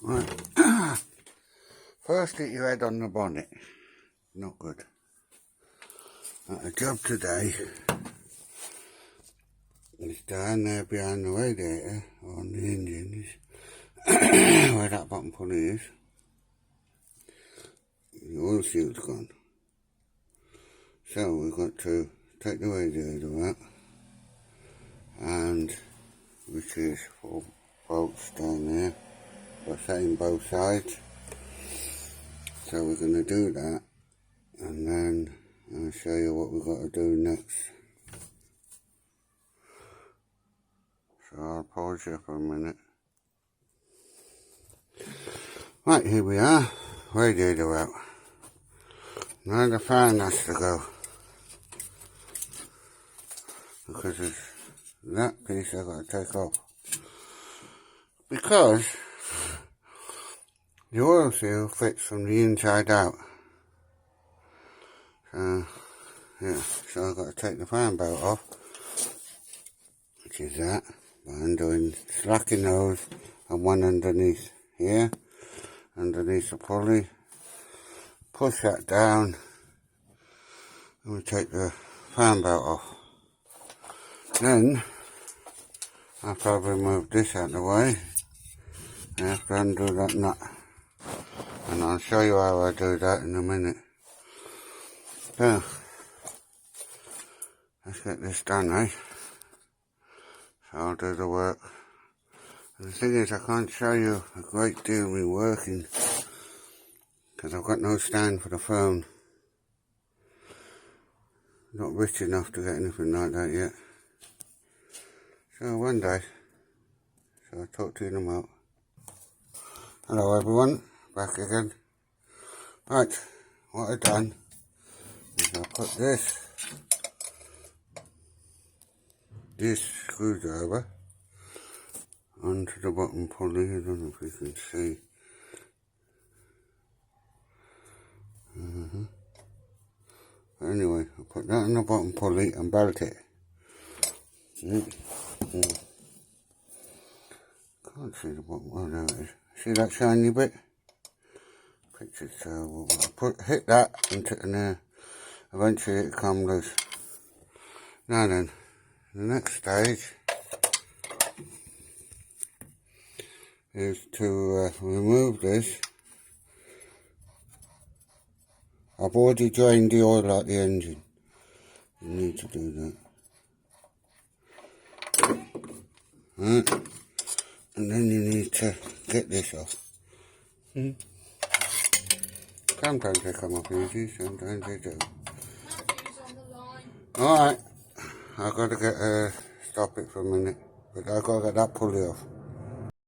Right. First hit your head on the bonnet. Not good. The job today is down there behind the radiator on the engine where that bottom pulley is. The oil seal's gone. So we've got to take the radiator out, and which is 4 bolts down there, but setting both sides. So we're going to do that, and then I'll show you what we've got to do next. So I'll pause you for a minute. Right, here we are, radiator out. Now the fan has to go, because it's that piece I've got to take off. Because the oil seal fits from the inside out. So, yeah, so I've got to take the fan belt off, which is that, by undoing, slacking those, and one underneath here, underneath the pulley. Push that down, and we take the fan belt off. Then, after I've removed this out of the way, I have to undo that nut. And I'll show you how I do that in a minute. So, let's get this done, eh? So I'll do the work. And the thing is, I can't show you a great deal of me working, because I've got no stand for the phone. Not rich enough to get anything like that yet. So one day, so I'll talk to you in a moment. Hello everyone, back again. Right, what I've done is I'll put this screwdriver onto the bottom pulley. I don't know if you can see. But anyway, I'll put that on the bottom pulley and belt it. Can't see the bottom. Oh, there it is. See that shiny bit? Picture. So we'll hit that into there. Eventually it comes loose. Now then, the next stage is to remove this. I've already drained the oil out the engine. You need to do that. Right. And then you need to get this off. Sometimes they come off easy, sometimes they do. Alright, I've got to stop it for a minute, but I've got to get that pulley off.